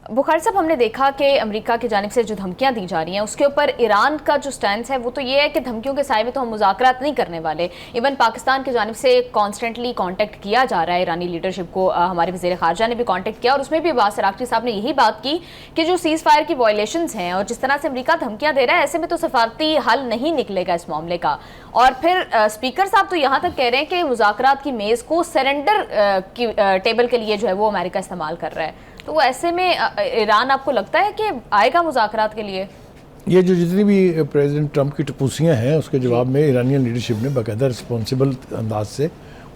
बुखारी साहब, हमने देखा कि अमेरिका की जानिब से जो धमकियां दी जा रही हैं उसके ऊपर ईरान का जो स्टैंड है वो तो ये है कि धमकियों के साए में तो हम मुज़ाकरात नहीं करने वाले। इवन पाकिस्तान की जानिब से कॉन्स्टेंटली कांटेक्ट किया जा रहा है ईरानी लीडरशिप को। हमारे वज़ीर ख़ारजा ने भी कांटेक्ट किया और उसमें भी अब्बास अराग़ची साहब ने यही बात की कि जो सीज़ फायर की वायलेशंस हैं और जिस तरह से अमेरिका धमकियाँ दे रहा है, ऐसे में तो सफारती हल नहीं निकलेगा इस मामले का। और फिर स्पीकर साहब तो यहाँ तक कह रहे हैं कि मुज़ाकरात की मेज़ को सरेंडर की टेबल के लिए जो है वो अमेरिका इस्तेमाल कर रहा है। तो ऐसे में ईरान आपको लगता है कि आएगा मुज़ाकरात के लिए? ये जो जितनी भी प्रेसिडेंट ट्रंप की टपूसियाँ हैं उसके जवाब में ईरानियन लीडरशिप ने बाकायदा रिस्पॉन्सिबल अंदाज से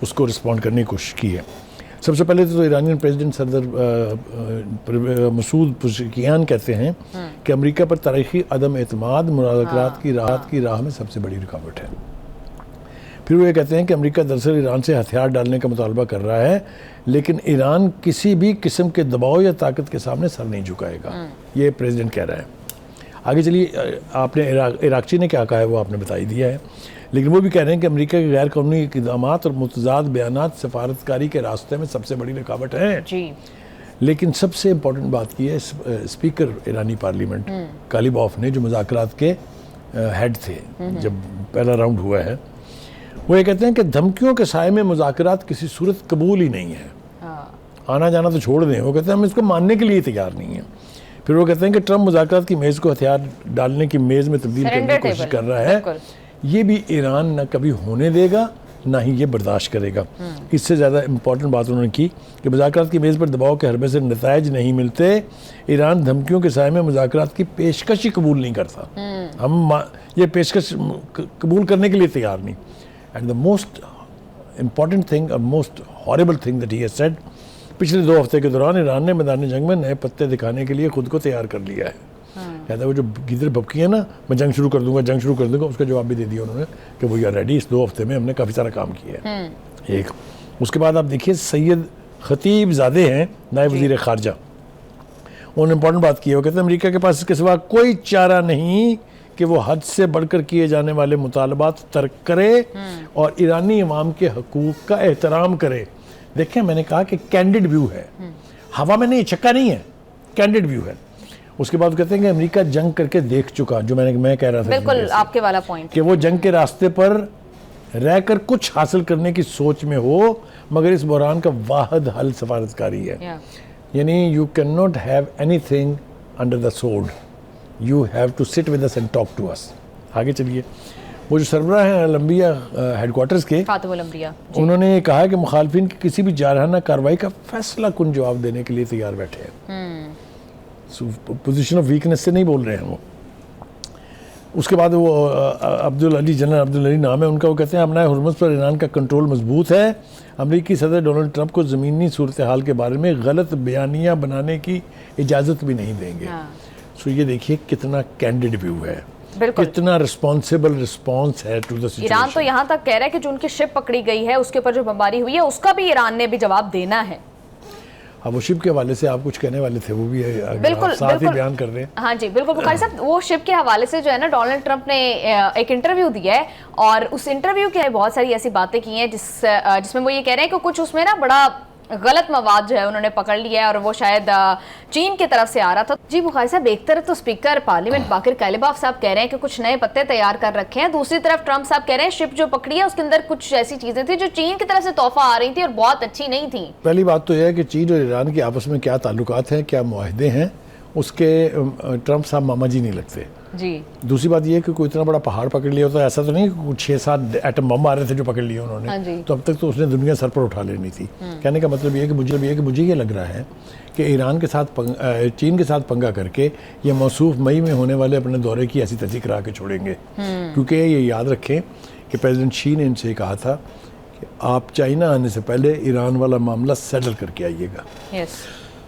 उसको रिस्पॉन्ड करने की कोशिश की है। सबसे पहले तो ईरानियन प्रेसिडेंट सदर मसूद पुज़कियान कहते हैं कि अमेरिका पर तारीखी अदम एतमाद मुज़ाकरात की राह में सबसे बड़ी रुकावट है। फिर वो ये कहते हैं कि अमेरिका दरअसल ईरान से हथियार डालने का मुतालबा कर रहा है, लेकिन ईरान किसी भी किस्म के दबाव या ताकत के सामने सर नहीं झुकाएगा। ये प्रेसिडेंट कह रहा है। आगे चलिए, आपने इराक़ची ने क्या कहा है वो आपने बता ही दिया है, लेकिन वो भी कह रहे हैं कि अमेरिका के गैर कानूनी इक़दामात और मुतज़ाद बयानात सफारतकारी के रास्ते में सबसे बड़ी रुकावट है जी। लेकिन सबसे इम्पोर्टेंट बात की है स्पीकर ईरानी पार्लियामेंट कालिबॉफ ने, जो मुज़ाकरात के हेड थे जब पहला राउंड हुआ है, वो ये कहते हैं कि धमकियों के साए में मुज़ाकरात किसी सूरत कबूल ही नहीं है। आना जाना तो छोड़ दें, वो कहते हैं हम इसको मानने के लिए तैयार नहीं हैं। फिर वो कहते हैं कि ट्रंप मुज़ाकरात की मेज़ को हथियार डालने की मेज़ में तब्दील करने की कोशिश कर रहा है। ये भी ईरान न कभी होने देगा ना ही ये बर्दाश्त करेगा। इससे ज़्यादा इम्पॉर्टेंट बात उन्होंने की कि मुज़ाकरात की मेज़ पर दबाव के हरबे से नताइज नहीं मिलते, ईरान धमकियों के साए में मुज़ाकरात की पेशकश ही कबूल नहीं करता। हम ये पेशकश कबूल करने के लिए तैयार नहीं। And the most important thing, or most horrible thing that he has said, पिछले 2 हफ्ते के दौरान ईरान ने मैदान जंग में नए पत्ते दिखाने के लिए खुद को तैयार कर लिया है। कहता है वो जो गिदर भपकी है ना, मैं जंग शुरू कर दूंगा, उसका जवाब भी दे दिया उन्होंने कि वो यार रेडी, इस 2 हफ्ते में हमने काफ़ी सारा काम किया है। एक उसके बाद आप देखिए सैयद खतीब ज़ादे हैं नायब वज़ीर ख़ारजा, उन्होंने इंपॉर्टेंट बात की है। वो कहते हैं अमेरिका के पास इसके सिवा कोई चारा नहीं कि वो हद से बढ़कर किए जाने वाले मुतालबात तर्क करे और ईरानी अवाम के हकूक़ का एहतराम करे। देखें, मैंने कहा कि कैंडिड व्यू है, हवा में नहीं, छक्का नहीं है, कैंडिड व्यू है। उसके बाद कहते हैं कि अमेरिका जंग करके देख चुका, जो मैं कह रहा था बिल्कुल आपके वाला पॉइंट, कि वो जंग के रास्ते पर रहकर कुछ हासिल करने की सोच में हो, मगर इस बहरान का वाहिद हल सफारतकारी है। यानी you can not have anything under the sword, you have to sit with us and talk to us. आगे चलिए, वो जो सरबराह हैं लंबिया हेडक्वार्टर्स के, उन्होंने कहा है कि मुखालफिन की किसी भी जारहाना कार्रवाई का फैसला कुन जवाब देने के लिए तैयार बैठे हैं। पोजीशन ऑफ वीकनेस से नहीं बोल रहे हैं वो। उसके बाद वो जनरल अब्दुल अली नाम है उनका, वो कहते हैं अपना हुर्मुज़ पर ईरान का कंट्रोल मजबूत है। अमेरिकी सदर डोनाल्ड ट्रंप को ज़मीनी सूरत हाल के बारे में गलत बयानियाँ बनाने की इजाज़त भी नहीं देंगे। सो ये देखिए कितना कैंडिड व्यू है, कितना रिस्पॉन्सिबल रिस्पॉन्स है टू द सिचुएशन। ईरान तो यहाँ तक कह रहा है कि जो उनकी शिप पकड़ी गई है उसके ऊपर जो बमबारी हुई है उसका भी ईरान ने भी जवाब देना है। अब वो शिप के हवाले से आप कुछ कहने वाले थे, वो भी बिल्कुल साथ ही बयान कर रहे हैं। हाँ जी बिल्कुल बुखारी साहब, वो शिप के हवाले से जो है ना, डोनाल्ड ट्रंप ने एक इंटरव्यू दिया है और उस इंटरव्यू के बहुत सारी ऐसी बातें की हैं जिसमें वो ये कह रहे हैं कि कुछ उसमें ना बड़ा गलत मवाद जो है उन्होंने पकड़ लिया है और वो शायद चीन की तरफ से आ रहा था। जी बुखारी साहब, एक तरफ तो स्पीकर पार्लियामेंट बाकिर कालिबॉफ साहब कह रहे हैं कि कुछ नए पत्ते तैयार कर रखे हैं, दूसरी तरफ ट्रंप साहब कह रहे हैं शिप जो पकड़ी है उसके अंदर कुछ ऐसी चीजें थी जो चीन की तरफ से तोहफा आ रही थी और बहुत अच्छी नहीं थी। पहली बात तो यह है कि चीन और ईरान के आपस में क्या ताल्लुकात हैं, क्या मुआहदे हैं, उसके ट्रंप साहब मामा जी नहीं लगते जी। दूसरी बात यह कि कोई इतना बड़ा पहाड़ पकड़ लिया होता, ऐसा तो नहीं कि 6-7 एटम बम आ रहे थे जो पकड़ लिए उन्होंने, तो अब तक तो उसने दुनिया सर पर उठा लेनी थी। कहने का मतलब ये है कि मुझे ये लग रहा है कि ईरान के साथ चीन के साथ पंगा करके ये मौसूफ मई में होने वाले अपने दौरे की ऐसी तस्दीक करा के छोड़ेंगे। क्योंकि ये याद रखें कि प्रेसिडेंट शी ने इनसे कहा था कि आप चाइना आने से पहले ईरान वाला मामला सेटल करके आइएगा।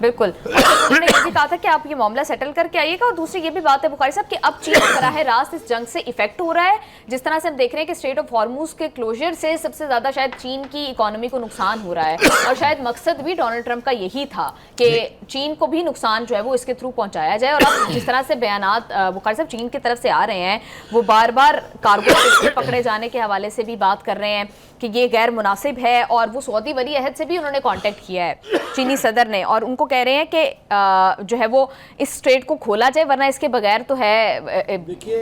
बिल्कुल, उन्होंने ये भी कहा था कि आप ये मामला सेटल करके आइएगा। और दूसरी ये भी बात है बुखारी साहब कि अब चीन बराह रास्त इस जंग से इफेक्ट हो रहा है। जिस तरह से हम देख रहे हैं कि स्ट्रेट ऑफ हॉर्मुज़ के क्लोजर से सबसे ज़्यादा शायद चीन की इकोनॉमी को नुकसान हो रहा है और शायद मकसद भी डोनाल्ड ट्रंप का यही था कि चीन को भी नुकसान जो है वो इसके थ्रू पहुँचाया जाए। और अब जिस तरह से बयानात बुखारी साहब चीन की तरफ से आ रहे हैं, वो बार बार कार्गो पकड़े जाने के हवाले से भी बात कर रहे हैं کہ یہ غیر مناسب ہے، اور وہ سعودی ولی عہد سے بھی انہوں نے کانٹیکٹ کیا ہے چینی صدر نے، اور ان کو کہہ رہے ہیں کہ جو ہے وہ اس اسٹریٹ کو کھولا جائے، ورنہ اس کے بغیر تو ہے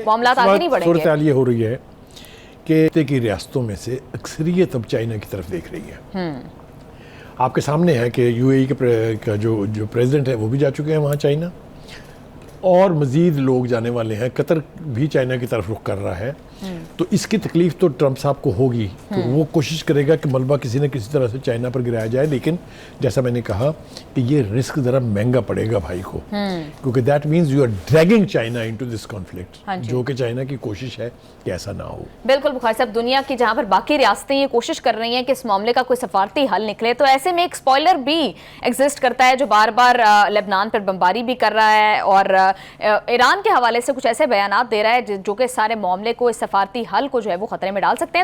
معاملات آگے نہیں بڑھیں گے۔ صورتحال یہ ہو رہی ہے کہ کی ریاستوں میں سے اکثریت اب چائنا کی طرف دیکھ رہی ہے۔ آپ کے سامنے ہے کہ یو اے ای کا جو پریزیڈنٹ ہے وہ بھی جا چکے ہیں وہاں چائنا، اور مزید لوگ جانے والے ہیں، قطر بھی چائنا کی طرف رخ کر رہا ہے۔ تو اس کی تکلیف تو ٹرمپ صاحب کو ہوگی، تو وہ کوشش کرے گا کہ ملبہ کسی نہ کسی طرح سے چائنا پر گرایا جائے، لیکن جیسا میں نے کہا کہ یہ رسک ذرا مہنگا پڑے گا بھائی کو، کیونکہ that means you are dragging China into this conflict, جو کہ چائنا کی کوشش ہے کہ ایسا نہ ہو۔ بالکل بخاری صاحب، دنیا کی جہاں پر باقی ریاستیں یہ کوشش کر رہی ہیں کہ اس معاملے کا کوئی سفارتی حل نکلے، تو ایسے میں ایک سپوائلر بھی ایگزسٹ کرتا ہے جو بار بار لبنان پر بمباری بھی کر رہا ہے، اور ایران کے حوالے سے کچھ ایسے بیانات دے رہا ہے جو کہ سارے معاملے کو، اس سفارتی حل کو جو ہے وہ خطرے میں ڈال سکتے ہیں۔